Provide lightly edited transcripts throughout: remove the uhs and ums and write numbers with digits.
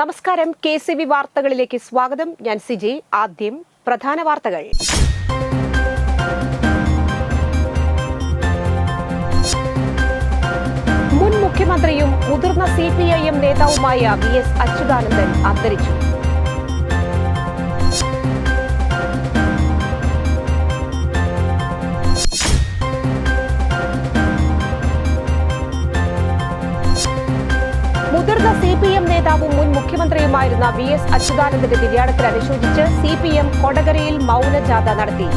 നമസ്കാരം, KCV വാർത്തകളിലേക്ക് സ്വാഗതം. ഞാൻ സിജി. ആദ്യം പ്രധാന വാർത്തകൾ. മുൻ മുഖ്യമന്ത്രിയും മുതിർന്ന CPIM നേതാവുമായ VS അച്യുതാനന്ദൻ അന്തരിച്ചു. മുതിർന്ന CPM നേതാവും മുൻ മുഖ്യമന്ത്രിയുമായിരുന്ന VS അച്യുതാനന്ദന്റെ നിര്യാണത്തിൽ അനുശോചിച്ച് CPM കൊടകരയിൽ മൗനജാഥ നടത്തി.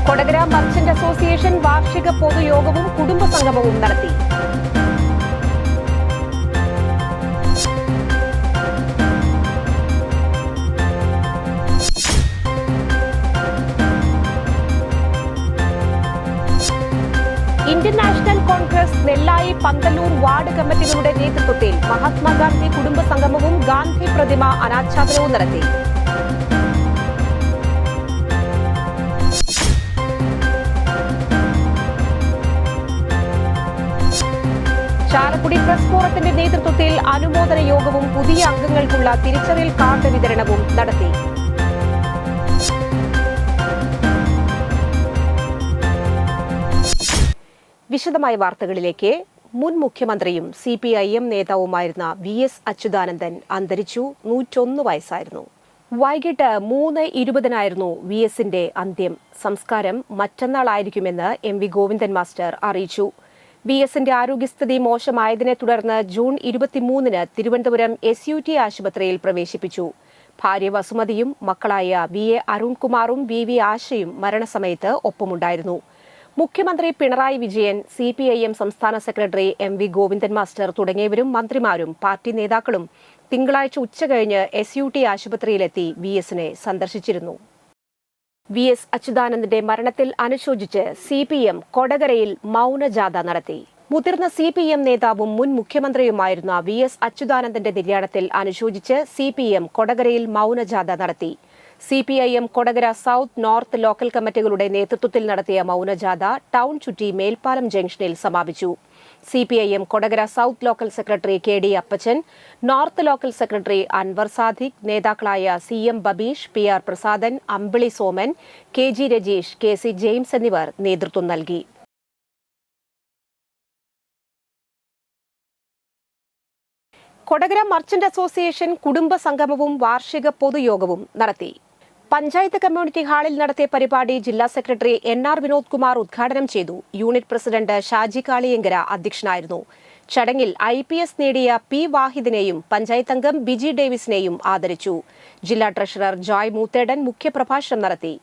കൊടകര മർച്ചന്റ് അസോസിയേഷൻ വാർഷിക പൊതുയോഗവും കുടുംബസംഗമവും നടത്തി. ഇന്ത്യൻ നാഷണൽ കോൺഗ്രസ് നെല്ലായി പന്തലൂർ വാർഡ് കമ്മിറ്റികളുടെ നേതൃത്വത്തിൽ മഹാത്മാഗാന്ധി കുടുംബസംഗമവും ഗാന്ധി പ്രതിമ അനാച്ഛാദനവും നടത്തി. ചാലക്കുടി പ്രസ് ഫോറത്തിന്റെ നേതൃത്വത്തിൽ അനുമോദന യോഗവും പുതിയ അംഗങ്ങൾക്കുള്ള തിരിച്ചറിയൽ കാർഡ് വിതരണവും നടത്തി. വിശദമായ വാർത്തകളിലേക്ക്. മുൻ മുഖ്യമന്ത്രിയും CPIM നേതാവുമായിരുന്ന VS അച്യുതാനന്ദൻ അന്തരിച്ചു. 101 വയസ്സായിരുന്നു. വൈകിട്ട് 3:20 VSന്റെ അന്ത്യം. സംസ്കാരം മറ്റന്നാളായിരിക്കുമെന്ന് MV ഗോവിന്ദൻ മാസ്റ്റർ അറിയിച്ചു. VSന്റെ ആരോഗ്യസ്ഥിതി മോശമായതിനെ തുടർന്ന് ജൂൺ 23 തിരുവനന്തപുരം SUT ആശുപത്രിയിൽ പ്രവേശിപ്പിച്ചു. ഭാര്യ വസുമതിയും മക്കളായ VA അരുൺകുമാറും VV ആശയും മരണസമയത്ത് ഒപ്പമുണ്ടായിരുന്നു. മുഖ്യമന്ത്രി പിണറായി വിജയൻ, CPIM സംസ്ഥാന സെക്രട്ടറി MV ഗോവിന്ദൻ മാസ്റ്റർ തുടങ്ങിയവരും മന്ത്രിമാരും പാർട്ടി നേതാക്കളും തിങ്കളാഴ്ച ഉച്ചകഴിഞ്ഞ് SUT ആശുപത്രിയിലെത്തി VSനെ സന്ദർശിച്ചിരുന്നു. VS അച്യുതാനന്ദന്റെ മരണത്തിൽ അനുശോചിച്ച് CPM കൊടകരയിൽ മൗനജാഥ നടത്തി. മുതിർന്ന CPM നേതാവും മുൻ മുഖ്യമന്ത്രിയുമായിരുന്ന VS അച്യുതാനന്ദന്റെ നിര്യാണത്തിൽ അനുശോചിച്ച് CPM കൊടകരയിൽ മൗനജാഥ നടത്തി. CPIM Kodakara south, north local കമ്മിറ്റികളുടെ നേതൃത്വത്തിൽ നടത്തിയ മൗനജാഥ ടൗൺ ചുറ്റി മേൽപ്പാലം ജംഗ്ഷനിൽ സമാപിച്ചു. CPIM Kodakara south local secretary KD Appachan, north local secretary Anvar Sadiq, നേതാക്കളായ CM Babeesh, PR Prasadan, Ambili Soman, KG Rajeesh, KC James എന്നിവർ നേതൃത്വം നൽകി. കൊടകര മർച്ചന്റ് അസോസിയേഷൻ കുടുംബസംഗമവും വാർഷിക പൊതുയോഗവും നടത്തി. പഞ്ചായത്ത് കമ്മ്യൂണിറ്റി ഹാളിൽ നടത്തിയ പരിപാടി ജില്ലാ സെക്രട്ടറി NR വിനോദ് കുമാർ ഉദ്ഘാടനം ചെയ്തു. യൂണിറ്റ് പ്രസിഡന്റ് ഷാജി കാളിയങ്കര അധ്യക്ഷനായിരുന്നു. ചടങ്ങിൽ IPS നേടിയ P വാഹിദിനെയും പഞ്ചായത്ത് അംഗം ബിജി ഡേവിസിനെയും ആദരിച്ചു. ജില്ലാ ട്രഷറർ ജോയ് മൂത്തേടൻ മുഖ്യപ്രഭാഷണം നടത്തി.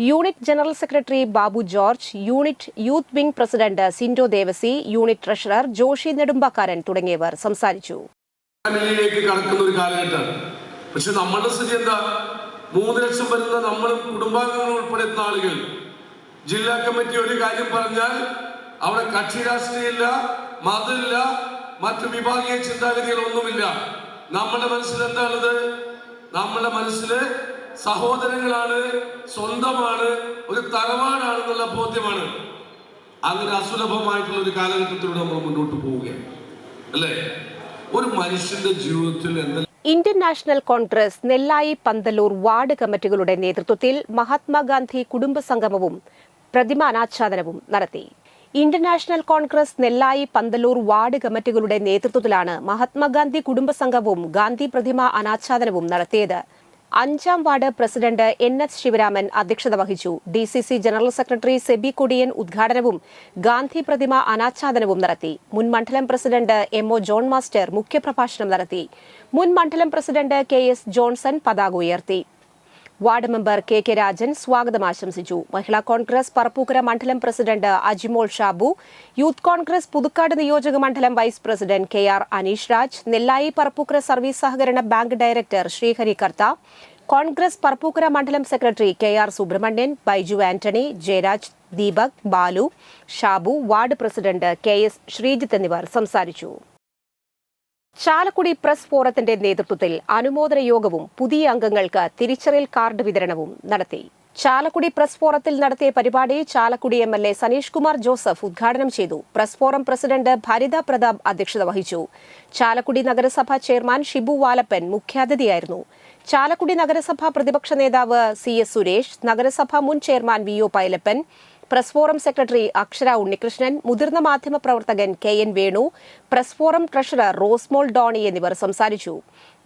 Unit general secretary Babu George, unit youth wing president Sindo Devasi, unit treasurer Joshi Nedumbakkaran തുടങ്ങിയവർ സംസാരിച്ചു. കടക്കുന്ന ഒരു കാലഘട്ടമാണ്. പക്ഷെ നമ്മളുടെ സ്ഥിതി എന്താ? 3 ലക്ഷം വരുന്ന നമ്മളും കുടുംബാംഗങ്ങൾ ഉൾപ്പെടുന്ന ആളുകൾ ജില്ലാ കമ്മിറ്റി ഒരു കാര്യം പറഞ്ഞാൽ അവിടെ കക്ഷി രാഷ്ട്രീയമില്ല, മതമില്ല, മറ്റു വിഭാഗീയ ചിന്താഗതികളൊന്നുമില്ല. നമ്മുടെ മനസ്സിൽ എന്താണത്? നമ്മുടെ മനസ്സില് സഹോദരങ്ങളാണ്, സ്വന്തമാണ്, ഒരു തറവാടാണെന്നുള്ള ബോധ്യമാണ്. അങ്ങനെ അസുലഭമായിട്ടുള്ള ഒരു കാലഘട്ടത്തിലൂടെ നമ്മൾ മുന്നോട്ട് പോവുകയാണ്, അല്ലേ? ഒരു മനുഷ്യന്റെ ജീവിതത്തിൽ എന്താ? ഇന്ത്യൻ നാഷണൽ കോൺഗ്രസ് നെല്ലായി പന്തലൂർ വാർഡ് കമ്മിറ്റികളുടെ നേതൃത്വത്തിൽ മഹാത്മാഗാന്ധി കുടുംബസംഗമവും പ്രതിമ അനാച്ഛാദനവും നടത്തി. ഇന്ത്യൻ നാഷണൽ കോൺഗ്രസ് നെല്ലായി പന്തലൂർ വാർഡ് കമ്മിറ്റികളുടെ നേതൃത്വത്തിലാണ് മഹാത്മാഗാന്ധി കുടുംബസംഗമവും ഗാന്ധി പ്രതിമ അനാച്ഛാദനവും നടത്തിയത്. 5ാം വാർഡ് പ്രസിഡന്റ് NS ശിവരാമൻ അധ്യക്ഷത വഹിച്ചു. DCC general secretary SEBI Kodiyan ഉദ്ഘാടനവും ഗാന്ധി പ്രതിമ അനാച്ഛാദനവും നടത്തി. മുൻ മണ്ഡലം പ്രസിഡന്റ് MO ജോൺ മാസ്റ്റർ മുഖ്യപ്രഭാഷണം നടത്തി. മുൻ മണ്ഡലം പ്രസിഡന്റ് KS ജോൺസൺ പതാക ഉയർത്തി. വാർഡ് മെമ്പർ KK രാജൻ സ്വാഗതം ആശംസിച്ചു. മഹിളാ കോൺഗ്രസ് പറപ്പൂക്കര മണ്ഡലം പ്രസിഡന്റ് അജിമോൾ ഷാബു, യൂത്ത് കോൺഗ്രസ് പുതുക്കാട് നിയോജക മണ്ഡലം vice president KR Aneesh Raj, Nellayi Parappukkara service സഹകരണ ബാങ്ക് ഡയറക്ടർ ശ്രീഹരി കർത്ത, കോൺഗ്രസ് പറപ്പൂക്കര മണ്ഡലം secretary KR Subrahmanyan, Baiju Antony, Jayaraj, Deepak, Balu, Shabu, ward president KS Sreejith എന്നിവർ സംസാരിച്ചു. ചാലക്കുടി പ്രസ് ഫോറത്തിന്റെ നേതൃത്വത്തിൽ അനുമോദന യോഗവും പുതിയ അംഗങ്ങൾക്ക് തിരിച്ചറിയൽ കാർഡ് വിതരണവും നടത്തി. ചാലക്കുടി പ്രസ് ഫോറത്തിൽ നടത്തിയ പരിപാടി ചാലക്കുടി എംഎൽഎ സനീഷ് കുമാർ ജോസഫ് ഉദ്ഘാടനം ചെയ്തു. Press forum president Bharitha Prathap അധ്യക്ഷത വഹിച്ചു. ചാലക്കുടി നഗരസഭാ ചെയർമാൻ ഷിബു വാലപ്പൻ മുഖ്യാതിഥിയായിരുന്നു. ചാലക്കുടി നഗരസഭാ പ്രതിപക്ഷ നേതാവ് CS സുരേഷ്, നഗരസഭാ മുൻ chairman VO Pailappan, press forum secretary Akshara Unnikrishnan, മുതിർന്ന മാധ്യമപ്രവർത്തകൻ KN Venu, press forum treasurer Rosmol Doni എന്നിവർ സംസാരിച്ചു.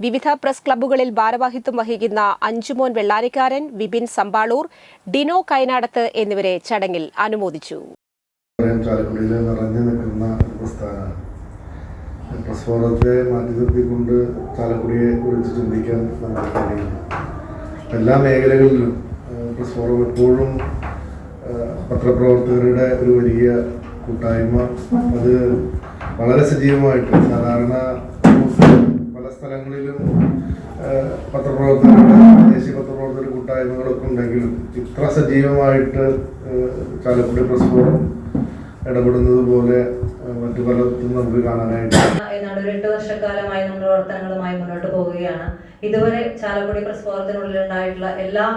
വിവിധ പ്രസ് ക്ലബ്ബുകളിൽ ഭാരവാഹിത്വം വഹിക്കുന്ന അഞ്ചുമോൻ വെള്ളാരിക്കാരൻ, വിപിൻ സമ്പാളൂർ, ഡിനോ കൈനാടത്ത് എന്നിവരെ ചടങ്ങിൽ അനുമോദിച്ചു. ചാലക്കുടിയിൽ നിറഞ്ഞു നിൽക്കുന്ന പ്രസ്ഥാനമാണ്. പ്രസ് ഫോറത്തെ മാറ്റി നിർത്തിക്കൊണ്ട് ചാലക്കുടിയെ കുറിച്ച് ചിന്തിക്കാൻ നമുക്ക് കഴിയുന്നു. എല്ലാ മേഖലകളിലും പ്രസ് ഫോറം എപ്പോഴും പത്രപ്രവർത്തകരുടെ ഒരു വലിയ കൂട്ടായ്മ, അത് വളരെ സജീവമായിട്ട് സാധാരണ പല സ്ഥലങ്ങളിലും പത്രപ്രവർത്തകരുടെ ദേശീയ പത്രപ്രവർത്തകരുടെ കൂട്ടായ്മകളൊക്കെ ഉണ്ടെങ്കിലും ഇത്ര സജീവമായിട്ട് ചാലക്കുടി പ്രസ് ഫോറം ഇടപെടുന്നത് പോലെ മറ്റു പലർക്കും നമുക്ക് കാണാനായിട്ട്. ഏതാണ്ട് ഒരു 8 വർഷക്കാലമായി നമ്മുടെ പ്രവർത്തനങ്ങളുമായി മുന്നോട്ട് പോവുകയാണ്. ഇതുവരെ ചാലക്കുടി പ്രസ് ഫോറത്തിനുള്ളിൽ ഉണ്ടായിട്ടുള്ള എല്ലാ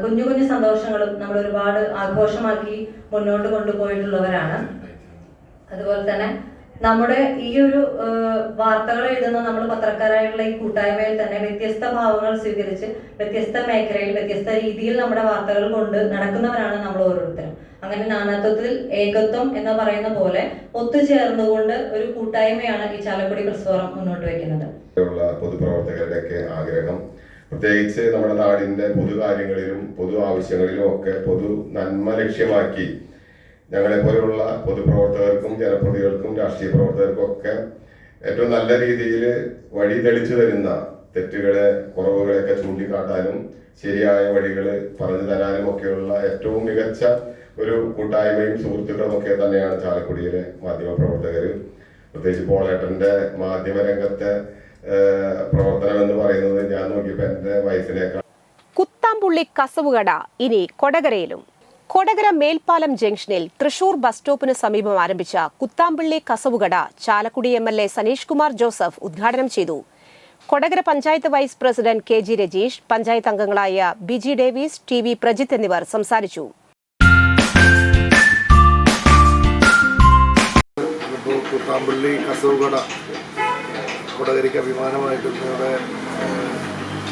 കുഞ്ഞു കുഞ്ഞു സന്തോഷങ്ങളും നമ്മൾ ഒരുപാട് ആഘോഷമാക്കി മുന്നോട്ട് കൊണ്ടുപോയിട്ടുള്ളവരാണ്. അതുപോലെ തന്നെ നമ്മുടെ ഈ ഒരു വാർത്തകൾ എഴുതുന്ന നമ്മൾ പത്രക്കാരായിട്ടുള്ള ഈ കൂട്ടായ്മയിൽ തന്നെ വ്യത്യസ്ത ഭാവങ്ങൾ സ്വീകരിച്ച് വ്യത്യസ്ത മേഖലയിൽ വ്യത്യസ്ത രീതിയിൽ നമ്മുടെ വാർത്തകൾ കൊണ്ട് നടക്കുന്നവരാണ് നമ്മൾ ഓരോരുത്തരും. അങ്ങനെ നാനാത്വത്തിൽ ഏകത്വം എന്ന് പറയുന്ന പോലെ ഒത്തുചേർന്നുകൊണ്ട് ഒരു കൂട്ടായ്മയാണ് ഈ ചാലക്കുടി പ്രസ് ഫോറം മുന്നോട്ട് വയ്ക്കുന്നത്. പൊതുപ്രവർത്തകരുടെയൊക്കെ ആഗ്രഹം, പ്രത്യേകിച്ച് നമ്മുടെ നാടിന്റെ പൊതുകാര്യങ്ങളിലും പൊതു ആവശ്യങ്ങളിലും ഒക്കെ പൊതു നന്മ ലക്ഷ്യമാക്കി ഞങ്ങളെ പോലെയുള്ള പൊതുപ്രവർത്തകർക്കും ജനപ്രതിനിധികൾക്കും രാഷ്ട്രീയ പ്രവർത്തകർക്കും ഒക്കെ ഏറ്റവും നല്ല രീതിയിൽ വഴി തെളിച്ചു തരുന്ന തെറ്റുകളെ കുറവുകളെയൊക്കെ ചൂണ്ടിക്കാട്ടാനും ശരിയായ വഴികൾ പറഞ്ഞു തരാനും ഒക്കെയുള്ള ഏറ്റവും മികച്ച ഒരു കൂട്ടായ്മയും സുഹൃത്തുക്കളും ഒക്കെ തന്നെയാണ് ചാലക്കുടിയിലെ മാധ്യമ പ്രവർത്തകർ. പ്രത്യേകിച്ച് പോളേട്ടന്റെ മാധ്യമരംഗത്തെ പ്രവർത്തനം എന്ന് പറയുന്നത് ഞാൻ നോക്കിയപ്പോൾ എന്റെ വയസ്സിനേക്കാൾ. കുത്താമ്പുള്ളി കസവുകട ഇനി കൊടകരയിലും. കൊടകര മേൽപ്പാലം ജംഗ്ഷനിൽ തൃശൂർ ബസ് സ്റ്റോപ്പിന് സമീപം ആരംഭിച്ച കുത്താമ്പള്ളി കസവുകട ചാലക്കുടി MLA സനീഷ് കുമാർ ജോസഫ് ഉദ്ഘാടനം ചെയ്തു. Kodakara panchayat vice president KG Rajeesh, panchayat അംഗങ്ങളായ ബിജി ഡേവിസ്, TV പ്രജിത്ത് എന്നിവർ സംസാരിച്ചു. കുത്താമ്പള്ളി കസവുകട കൊടകരയ്ക്ക് അഭിമാനമായിട്ട് ഇവിടെ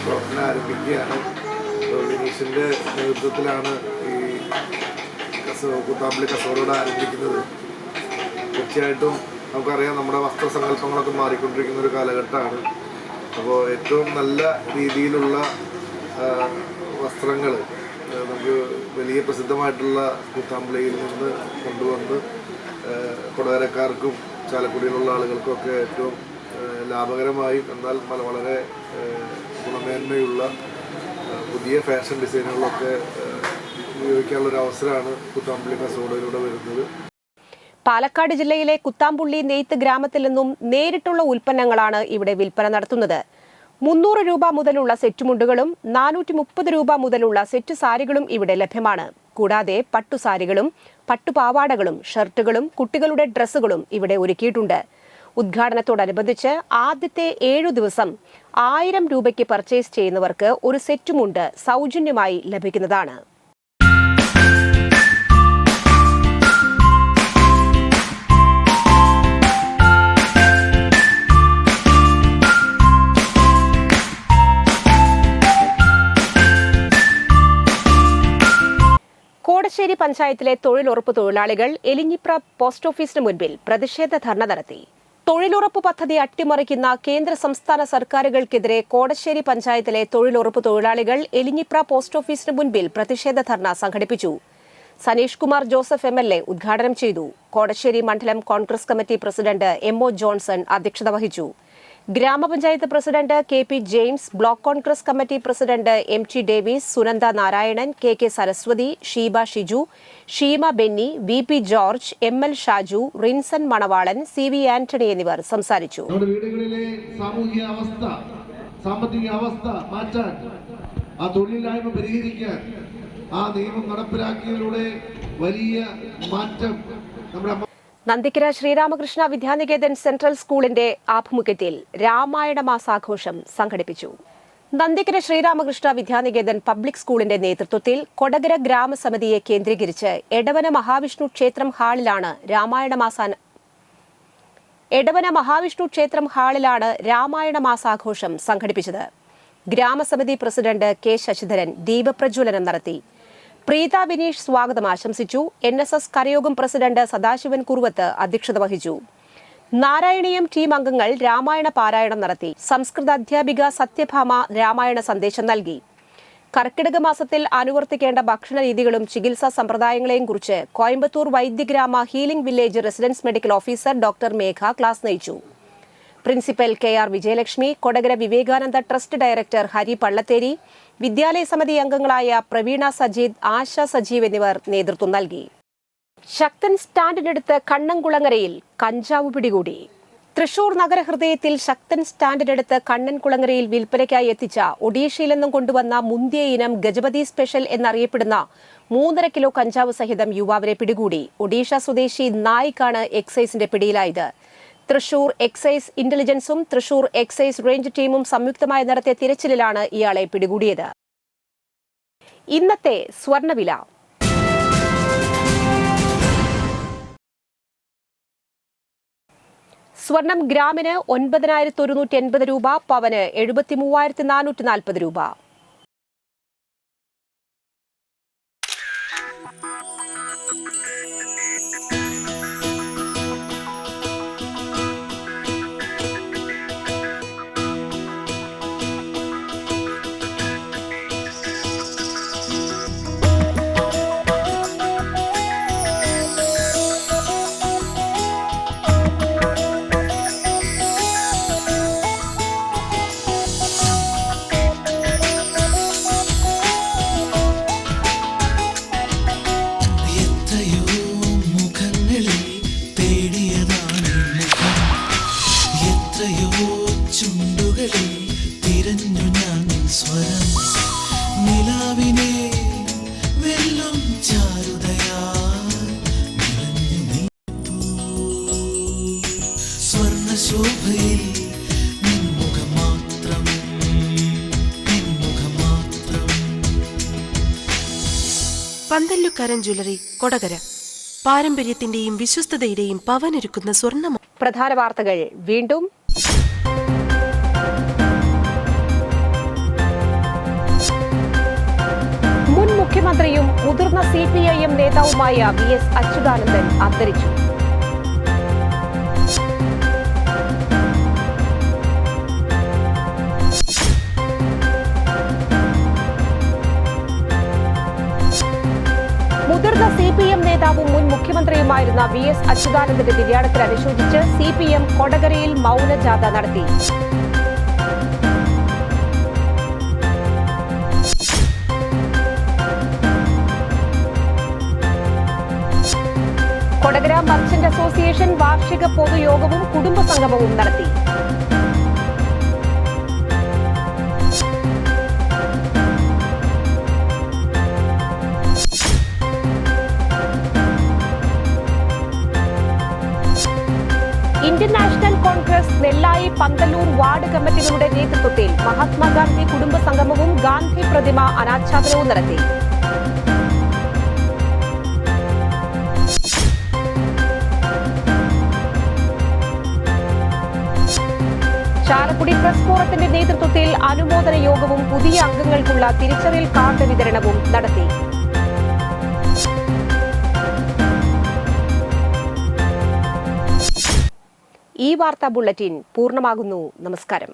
പ്രവർത്തനം ആരംഭിക്കുകയാണ്. വിനീഷിൻ്റെ നേതൃത്വത്തിലാണ് ഈ കുത്താമ്പള്ളി കസവുകട ആരംഭിക്കുന്നത്. തീർച്ചയായിട്ടും നമുക്കറിയാം, നമ്മുടെ വസ്ത്രസങ്കല്പങ്ങളൊക്കെ മാറിക്കൊണ്ടിരിക്കുന്ന ഒരു കാലഘട്ടമാണ്. അപ്പോൾ ഏറ്റവും നല്ല രീതിയിലുള്ള വസ്ത്രങ്ങൾ നമുക്ക് വലിയ പ്രസിദ്ധമായിട്ടുള്ള കുത്താമ്പള്ളിയിൽ നിന്ന് കൊണ്ടുവന്ന് കൊടകരക്കാർക്കും ചാലക്കുടിയിലുള്ള ആളുകൾക്കൊക്കെ ഏറ്റവും ലാഭകരമായും എന്നാൽ വളരെ ഗുണമേന്മയുള്ള പുതിയ ഫാഷൻ ഡിസൈനുകളൊക്കെ ഉപയോഗിക്കാനുള്ളൊരു അവസരമാണ് കുത്താമ്പള്ളി കസവുകടയിലൂടെ വരുന്നത്. പാലക്കാട് ജില്ലയിലെ കുത്താമ്പുള്ളി നെയ്ത്ത് ഗ്രാമത്തിൽ നിന്നും നേരിട്ടുള്ള ഉൽപ്പന്നങ്ങളാണ് ഇവിടെ വിൽപ്പന നടത്തുന്നത്. 300 രൂപ മുതലുള്ള സെറ്റ് മുണ്ടുകളും 430 രൂപ മുതലുള്ള സെറ്റ് സാരികളും ഇവിടെ ലഭ്യമാണ്. കൂടാതെ പട്ടുസാരികളും പട്ടുപാവാടകളും ഷർട്ടുകളും കുട്ടികളുടെ ഡ്രസ്സുകളും ഇവിടെ ഒരുക്കിയിട്ടുണ്ട്. ഉദ്ഘാടനത്തോടനുബന്ധിച്ച് ആദ്യത്തെ 7 ദിവസം 1000 രൂപയ്ക്ക് പർച്ചേസ് ചെയ്യുന്നവർക്ക് ഒരു സെറ്റ് മുണ്ട് സൗജന്യമായി ലഭിക്കുന്നതാണ്. കോടശ്ശേരി പഞ്ചായത്തിലെ തൊഴിലുറപ്പ് തൊഴിലാളികൾ എലിഞ്ഞിപ്ര പോസ്റ്റ് ഓഫീസിന് മുൻപിൽ പ്രതിഷേധ ധർണ നടത്തി. തൊഴിലുറപ്പ് പദ്ധതി അട്ടിമറിക്കുന്ന കേന്ദ്ര സംസ്ഥാന സർക്കാരുകൾക്കെതിരെ കോടശ്ശേരി പഞ്ചായത്തിലെ തൊഴിലുറപ്പ് തൊഴിലാളികൾ എലിഞ്ഞിപ്ര പോസ്റ്റ് ഓഫീസിന് മുൻപിൽ പ്രതിഷേധ ധർണ സംഘടിപ്പിച്ചു. സനീഷ് കുമാർ ജോസഫ് MLA ഉദ്ഘാടനം ചെയ്തു. കോടശ്ശേരി മണ്ഡലം Congress committee president MO Johnson അധ്യക്ഷത വഹിച്ചു. ഗ്രാമപഞ്ചായത്ത് president KP James, block Congress committee president MT Davis, Sunanda Narayanan, KK Saraswathi, Sheeba Shiju, Sheema Benny, VP George, ML Shaju, Rinson Manavalan, CV Antony എന്നിവർ സംസാരിച്ചു. വീടുകളിലെ സാമൂഹിക അവസ്ഥ, സാമ്പത്തിക അവസ്ഥ മാറ്റാൻ, ആ തൊഴിലില്ലായ്മ പരിഹരിക്കാൻ ആ നിയമം നടപ്പിലാക്കിയതിലൂടെ വലിയ മാറ്റം നമ്മുടെ നന്ദിക്കര ശ്രീരാമകൃഷ്ണ വിദ്യാനികേതൻ സെൻട്രൽ സ്കൂളിന്റെ ആഭിമുഖ്യത്തിൽ രാമായണ മാസാഘോഷം സംഘടിപ്പിച്ചു. നന്ദിക്കര ശ്രീരാമകൃഷ്ണ വിദ്യാനികേതൻ പബ്ലിക് സ്കൂളിന്റെ നേതൃത്വത്തിൽ കൊടകര ഗ്രാമസമിതിയെ കേന്ദ്രീകരിച്ച് എടവന മഹാവിഷ്ണു ക്ഷേത്രം ഹാളിലാണ് രാമായണ മാസാഘോഷം സംഘടിപ്പിച്ചത്. ഗ്രാമസമിതി പ്രസിഡന്റ് കെ ശശിധരൻ ദീപപ്രജ്വലനം നടത്തി. പ്രീത വിനീഷ് സ്വാഗതം ആശംസിച്ചു. NSS കരയോഗം പ്രസിഡന്റ് സദാശിവൻ കുറുവത്ത് അധ്യക്ഷത വഹിച്ചു. നാരായണീയം ടീം അംഗങ്ങൾ രാമായണ പാരായണം നടത്തി. സംസ്കൃത അധ്യാപിക സത്യഭാമ രാമായണ സന്ദേശം നൽകി. കർക്കിടക മാസത്തിൽ അനുവർത്തിക്കേണ്ട ഭക്ഷണ രീതികളും ചികിത്സാ സമ്പ്രദായങ്ങളെയും കുറിച്ച് Coimbatore Vaidyagrama healing village residence medical officer doctor Megha class നയിച്ചു. Principal KR Vijayalakshmi, Kodakara Vivekananda trust director Hari Pallatheri, വിദ്യാലയ സമിതി അംഗങ്ങളായ പ്രവീണ സജീദ്, ആശ സജീവ് എന്നിവർ നേതൃത്വം നൽകി. ശക്തൻ സ്റ്റാൻഡിനടുത്ത് കണ്ണൻകുളങ്ങരയിൽ കഞ്ചാവ് പിടികൂടി. തൃശൂർ നഗരഹൃദയത്തിൽ ശക്തൻ സ്റ്റാൻഡിനടുത്ത് കണ്ണൻകുളങ്ങരയിൽ വിൽപ്പനയ്ക്കായി എത്തിച്ച ഒഡീഷയിൽ നിന്നും കൊണ്ടുവന്ന മുന്തിയ ഇനം ഗജപതി സ്പെഷ്യൽ എന്നറിയപ്പെടുന്ന 3.5 കിലോ കഞ്ചാവ് സഹിതം യുവാവിനെ പിടികൂടി. ഒഡീഷ സ്വദേശി നായിക്കാണ് എക്സൈസിന്റെ പിടിയിലായത്. തൃശൂർ എക്സൈസ് ഇന്റലിജൻസും തൃശൂർ എക്സൈസ് റേഞ്ച് ടീമും സംയുക്തമായി നടത്തിയ തിരച്ചിലിലാണ് ഇയാളെ പിടികൂടിയത്. ഇന്നത്തെ സ്വർണ്ണവില. സ്വർണം ഗ്രാമിന് 9,180 രൂപ, പവന് 73,440 രൂപ. പന്തല്ലുക്കാരൻ ജ്വല്ലറി, കൊടകര. പാരമ്പര്യത്തിന്റെയും വിശ്വസ്തതയുടെയും പവനൊരുക്കുന്ന സ്വർണ്ണ. പ്രധാന വാർത്തകൾ വീണ്ടും. മുൻ മുഖ്യമന്ത്രിയും മുതിർന്ന CPIM നേതാവുമായ VS അച്യുതാനന്ദൻ അന്തരിച്ചു. മുതിർന്ന CPM നേതാവും മുൻ മുഖ്യമന്ത്രിയുമായിരുന്ന VS അച്യുതാനന്ദന്റെ നിര്യാണത്തിൽ അനുശോചിച്ച് CPM കൊടകരയിൽ മൗനജാഥ നടത്തി. കൊടകര മർച്ചന്റ് അസോസിയേഷൻ വാർഷിക പൊതുയോഗവും കുടുംബസംഗമവും നടത്തി. ഇന്ത്യൻ നാഷണൽ കോൺഗ്രസ് നെല്ലായി പന്തല്ലൂർ വാർഡ് കമ്മിറ്റികളുടെ നേതൃത്വത്തിൽ മഹാത്മാഗാന്ധി കുടുംബസംഗമവും ഗാന്ധി പ്രതിമ അനാച്ഛാദനവും നടത്തി. ചാലക്കുടി പ്രസ് ഫോറത്തിന്റെ നേതൃത്വത്തിൽ അനുമോദന യോഗവും പുതിയ അംഗങ്ങൾക്കുള്ള തിരിച്ചറിയൽ കാർഡ് വിതരണവും നടത്തി. ഈ വാർത്താ ബുള്ളറ്റിൻ പൂർണ്ണമാകുന്നു. നമസ്കാരം.